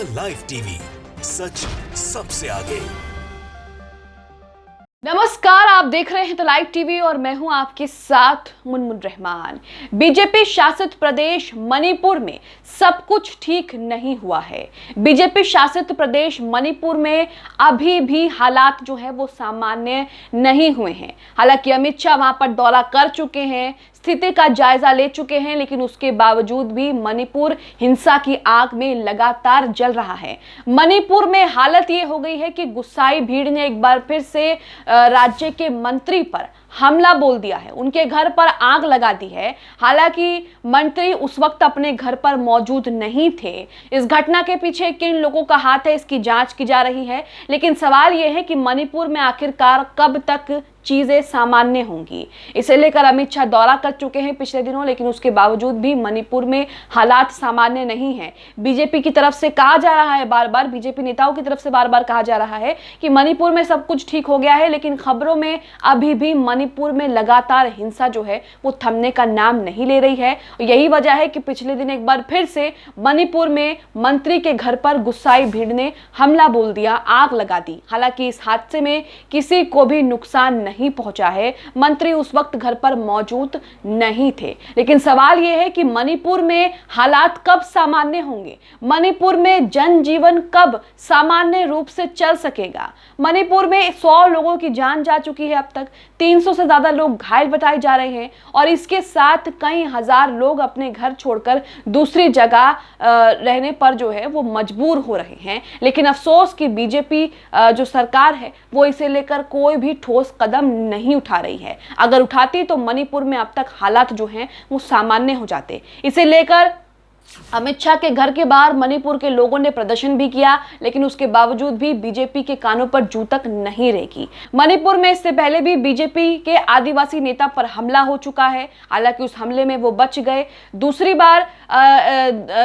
The live TV, सच सबसे आगे। नमस्कार, आप देख रहे हैं द लाइव टीवी और मैं हूं आपके साथ मुनमुन रहमान। बीजेपी शासित प्रदेश मणिपुर में सब कुछ ठीक नहीं हुआ है। बीजेपी शासित प्रदेश मणिपुर में अभी भी हालात जो है वो सामान्य नहीं हुए हैं। हालांकि अमित शाह वहां पर दौरा कर चुके हैं, स्थिति का जायजा ले चुके हैं, लेकिन उसके बावजूद भी मणिपुर हिंसा की आग में लगातार जल रहा है। मणिपुर में हालत ये हो गई है कि गुस्साई भीड़ ने एक बार फिर से राज्य के मंत्री पर हमला बोल दिया है, उनके घर पर आग लगा दी है। हालांकि मंत्री उस वक्त अपने घर पर मौजूद नहीं थे। इस घटना के पीछे किन लोगों का हाथ है, इसकी जांच की जा रही है। लेकिन सवाल यह है कि मणिपुर में आखिरकार कब तक चीजें सामान्य होंगी। इसे लेकर अमित शाह दौरा कर चुके हैं पिछले दिनों, लेकिन उसके बावजूद भी मणिपुर में हालात सामान्य नहीं है। बीजेपी की तरफ से कहा जा रहा है, बार बार बीजेपी नेताओं की तरफ से बार बार कहा जा रहा है कि मणिपुर में सब कुछ ठीक हो गया है, लेकिन खबरों में अभी भी मणिपुर में लगातार हिंसा जो है वो थमने का नाम नहीं ले रही है। यही वजह है कि पिछले दिन एक बार फिर से मणिपुर में मंत्री के घर पर गुस्साई भीड़ ने हमला बोल दिया, आग लगा दी। हालांकि इस हादसे में किसी को भी नुकसान नहीं पहुंचा है, मंत्री उस वक्त घर पर मौजूद नहीं थे। लेकिन सवाल यह है कि मणिपुर में हालात कब सामान्य होंगे, मणिपुर में जनजीवन कब सामान्य रूप से चल सकेगा। मणिपुर में 100 लोगों की जान जा चुकी है, अब तक 300 से ज्यादा लोग घायल बताए जा रहे हैं और इसके साथ कई हजार लोग अपने घर छोड़कर दूसरी जगह रहने पर जो है वो मजबूर हो रहे हैं। लेकिन अफसोस कि बीजेपी जो सरकार है वो इसे लेकर कोई भी ठोस कदम नहीं उठा रही है। अगर उठाती तो मणिपुर में अब तक हालात जो हैं वो सामान्य हो जाते। इसे लेकर अमित शाह के घर के बाहर मणिपुर के लोगों ने प्रदर्शन भी किया, लेकिन उसके बावजूद भी बीजेपी के कानों पर जू तक नहीं रेंगी। मणिपुर में इससे पहले भी बीजेपी के आदिवासी नेता पर हमला हो चुका है, हालांकि उस हमले में वो बच गए। दूसरी बार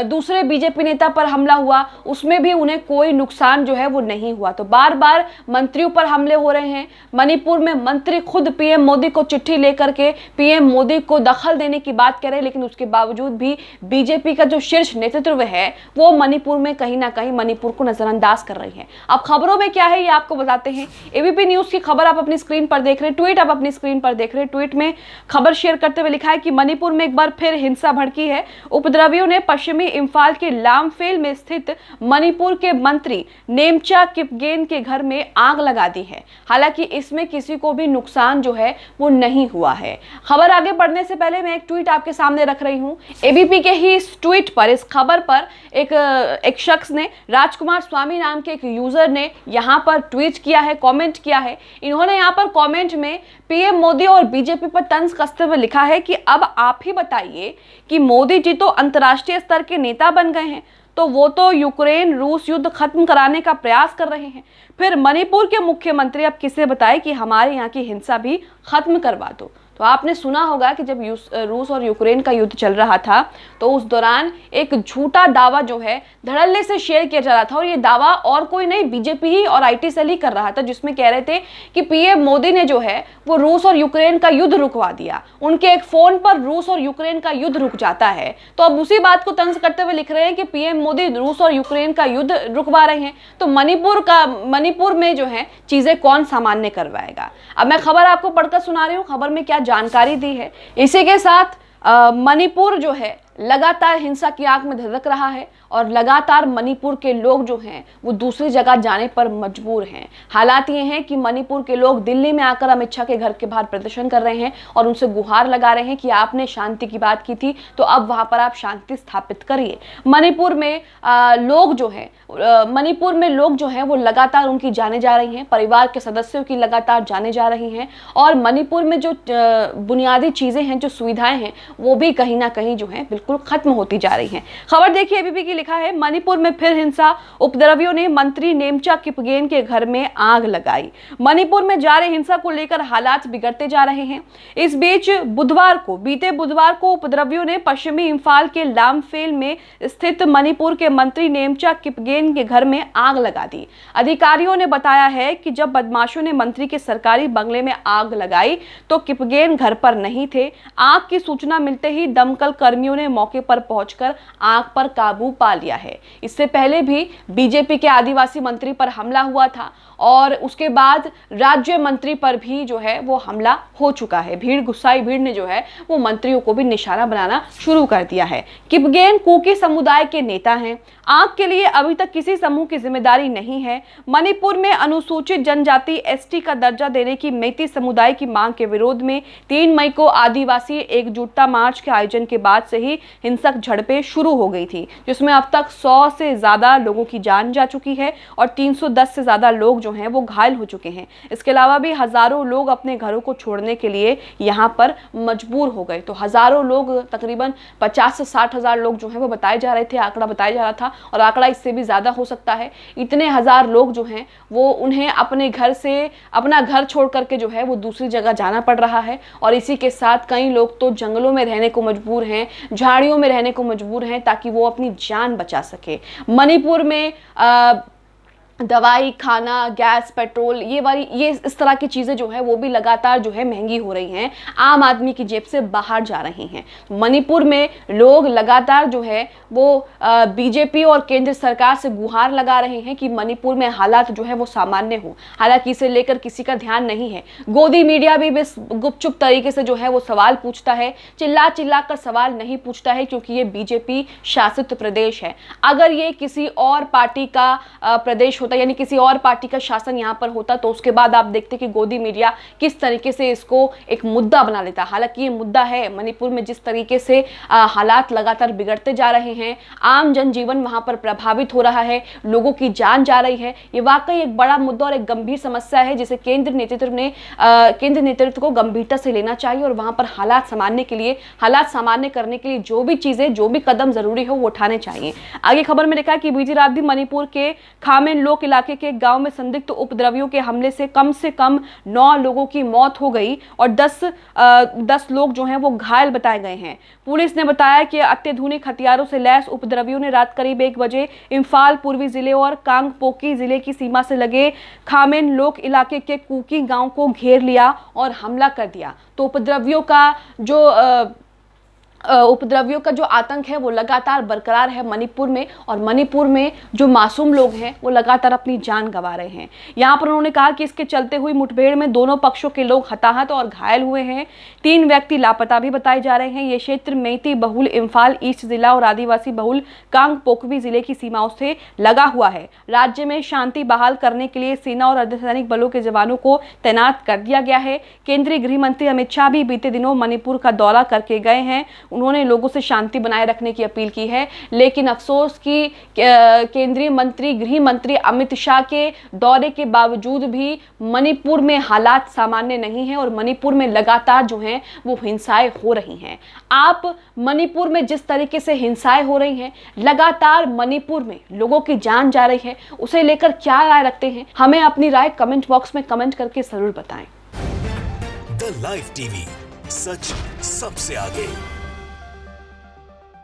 दूसरे बीजेपी नेता पर हमला हुआ, उसमें भी उन्हें कोई नुकसान जो है वो नहीं हुआ। तो बार बार मंत्रियों पर हमले हो रहे हैं। मणिपुर में मंत्री खुद पीएम मोदी को चिट्ठी लेकर के पीएम मोदी को दखल देने की बात कह रहे हैं, लेकिन उसके बावजूद भी बीजेपी का जो शीर्ष नेतृत्व है वो मणिपुर में कहीं ना कहीं मणिपुर को नजरअंदाज कर रही है। अब खबरों में क्या है ये आपको बताते हैं। एबीपी न्यूज की खबर आप अपनी स्क्रीन पर देख रहे हैं, ट्वीट आप अपनी स्क्रीन पर देख रहे हैं। ट्वीट में खबर शेयर करते हुए लिखा है कि मणिपुर में एक बार फिर हिंसा भड़की है। उपद्रवियों ने पश्चिमी इंफाल के लामफेल में स्थित मणिपुर के मंत्री नेमचा किपगेन के घर में आग लगा दी है। हालांकि इसमें किसी को भी नुकसान जो है वो नहीं हुआ है। खबर आगे बढ़ने से पहले मैं एक ट्वीट आपके सामने रख रही हूं। एबीपी के ही इस ट्वीट पर, इस खबर पर एक शख्स ने, राजकुमार स्वामी नाम के एक यूजर ने यहां पर ट्वीट किया है, कमेंट किया है। इन्होंने यहां पर कमेंट में पीएम मोदी और बीजेपी पर तंज कसते हुए लिखा है कि अब आप ही बताइए कि मोदी जी तो अंतर्राष्ट्रीय स्तर के नेता बन गए हैं, तो वो तो यूक्रेन रूस युद्ध खत्म कराने का प्रयास कर रहे हैं, फिर मणिपुर के मुख्यमंत्री अब किसे बताए कि हमारे यहाँ की हिंसा भी खत्म करवा दो। तो आपने सुना होगा कि जब रूस और यूक्रेन का युद्ध चल रहा था तो उस दौरान एक झूठा दावा जो है धड़ल्ले से शेयर किया जा रहा था, और ये दावा और कोई नहीं बीजेपी ही और आईटी सेल ही कर रहा था, जिसमें कह रहे थे कि पीएम मोदी ने जो है वो रूस और यूक्रेन का युद्ध रुकवा दिया, उनके एक फोन पर रूस और यूक्रेन का युद्ध रुक जाता है। तो अब उसी बात को तंज करते हुए लिख रहे हैं कि पीएम मोदी रूस और यूक्रेन का युद्ध रुकवा रहे हैं, तो मणिपुर में जो है चीजें कौन सामान्य करवाएगा। अब मैं खबर आपको पढ़कर सुना रही हूँ, खबर में क्या जानकारी दी है। इसी के साथ मणिपुर जो है लगातार हिंसा की आग में धधक रहा है और लगातार मणिपुर के लोग जो हैं वो दूसरी जगह जाने पर मजबूर हैं। हालात ये हैं कि मणिपुर के लोग दिल्ली में आकर अमित शाह के घर के बाहर प्रदर्शन कर रहे हैं और उनसे गुहार लगा रहे हैं कि आपने शांति की बात की थी तो अब वहां पर आप शांति स्थापित करिए। मणिपुर में लोग जो हैं वो लगातार उनकी जाने जा रही हैं, परिवार के सदस्यों की लगातार जाने जा रही हैं, और मणिपुर में जो बुनियादी चीजें हैं, जो सुविधाएं हैं, वो भी कहीं ना कहीं जो है बिल्कुल खत्म होती जा रही हैं। खबर देखिए, एबीपी की लिखा है, मणिपुर में फिर हिंसा, उपद्रवियों ने मंत्री नेमचा किपगेन के घर में आग लगाई। मणिपुर में जारी हिंसा को लेकर हालात बिगड़ते जा रहे हैं। इस बीच बीते बुधवार को उपद्रवियों ने पश्चिमी इंफाल के लामफेल में स्थित मणिपुर के मंत्री नेमचा किपगेन के घर में आग लगा दी। अधिकारियों ने बताया है कि जब बदमाशों ने मंत्री के सरकारी बंगले में आग लगाई तो किपगेन घर पर नहीं थे। आग की सूचना मिलते ही दमकल कर्मियों ने मौके पर पहुंचकर आग पर काबू पा पा लिया है। इससे पहले भी बीजेपी के आदिवासी मंत्री पर हमला हुआ था और उसके बाद राज्य मंत्री पर भी जो है वो हमला हो चुका है। गुस्साई भीड़ ने जो है वो मंत्रियों को भी निशाना बनाना शुरू कर दिया है। किपगेन कुकी समुदाय के नेता हैं। आग के लिए अभी तक किसी समूह की जिम्मेदारी नहीं है। मणिपुर में अनुसूचित जनजाति एसटी का दर्जा देने की मेती समुदाय की मांग के विरोध में 3 मई को आदिवासी एकजुटता मार्च के आयोजन के बाद से ही हिंसक झड़पें शुरू हो गई थी, जिसमें अब तक 100 से ज्यादा लोगों की जान जा चुकी है और 310 से ज्यादा लोग जो हैं वो घायल हो चुके हैं। इसके अलावा भी हजारों लोग अपने घरों को छोड़ने के लिए यहाँ पर मजबूर हो गए। तो हजारों लोग, तकरीबन 50 से 60 हजार लोग जो हैं वो बताए जा रहे थे, आंकड़ा बताया जा रहा था और आंकड़ा इससे भी ज्यादा हो सकता है। इतने हजार लोग जो हैं वो उन्हें अपने घर से, अपना घर छोड़ करके जो है वो दूसरी जगह जाना पड़ रहा है और इसी के साथ कई लोग तो जंगलों में रहने को मजबूर हैं, झाड़ियों में रहने को मजबूर हैं ताकि वो अपनी जान बचा सके। मणिपुर में दवाई, खाना, गैस, पेट्रोल, ये इस तरह की चीज़ें जो है वो भी लगातार जो है महंगी हो रही हैं, आम आदमी की जेब से बाहर जा रही हैं। मणिपुर में लोग लगातार जो है वो बीजेपी और केंद्र सरकार से गुहार लगा रहे हैं कि मणिपुर में हालात जो है वो सामान्य हो। हालांकि इसे लेकर किसी का ध्यान नहीं है। गोदी मीडिया भी बस गुपचुप तरीके से जो है वो सवाल पूछता है, चिल्ला चिल्ला कर सवाल नहीं पूछता है, क्योंकि ये बीजेपी शासित प्रदेश है। अगर ये किसी और पार्टी का प्रदेश होता, यानी किसी और पार्टी का शासन यहाँ पर होता, तो उसके बाद आप देखते कि गोदी मीडिया किस तरीके से इसको एक मुद्दा बना लेता। हालांकि ये मुद्दा है। मणिपुर में जिस तरीके से हालात लगातार बिगड़ते जा रहे हैं, आम जनजीवन वहां पर प्रभावित हो रहा है, लोगों की जान जा रही है, ये वाकई एक बड़ा मुद्दा और एक गंभीर समस्या है जिसे केंद्र नेतृत्व को गंभीरता से लेना चाहिए और वहां पर हालात सामान्य करने के लिए जो भी चीजें, जो भी कदम जरूरी हो वो उठाने चाहिए। आगे खबर में लिखा है कि बीती रात भी मणिपुर के खामेन लोक इलाके के एक गांव में संदिग्ध उपद्रवियों के हमले से कम 9 लोगों की मौत हो गई और 10 लोग जो हैं वो घायल बताए गए हैं। पुलिस ने बताया कि अत्याधुनिक हथियारों से लैस उपद्रवियों ने रात करीब 1 बजे इम्फाल पूर्वी जिले और कांगपोकी जिले की सीमा से लगे खामेन लोक इलाके के कुकी गांव को घेर लिया और हमला कर दिया। तो उपद्रवियों का जो आतंक है वो लगातार बरकरार है मणिपुर में, और मणिपुर में जो मासूम लोग हैं वो लगातार अपनी जान गंवा रहे हैं। यहाँ पर उन्होंने कहा कि इसके चलते हुई मुठभेड़ में दोनों पक्षों के लोग हताहत और घायल हुए हैं। 3 व्यक्ति लापता भी बताए जा रहे हैं। ये क्षेत्र मेती बहुल इम्फाल ईस्ट जिला और आदिवासी बहुल कांगपोकवी जिले की सीमाओं से लगा हुआ है। राज्य में शांति बहाल करने के लिए सेना और अर्धसैनिक बलों के जवानों को तैनात कर दिया गया है। केंद्रीय गृह मंत्री अमित शाह भी बीते दिनों मणिपुर का दौरा करके गए हैं। उन्होंने लोगों से शांति बनाए रखने की अपील की है, लेकिन अफसोस कि केंद्रीय गृह मंत्री अमित शाह के दौरे के बावजूद भी मणिपुर में हालात सामान्य नहीं है और मणिपुर में लगातार जो हैं वो हिंसाएं हो रही हैं। आप मणिपुर में जिस तरीके से हिंसाएं हो रही हैं, लगातार मणिपुर में लोगों की जान जा रही है, उसे लेकर क्या राय रखते हैं? हमें अपनी राय कमेंट बॉक्स में कमेंट करके जरूर बताएं। द लाइव टीवी, सच सबसे आगे।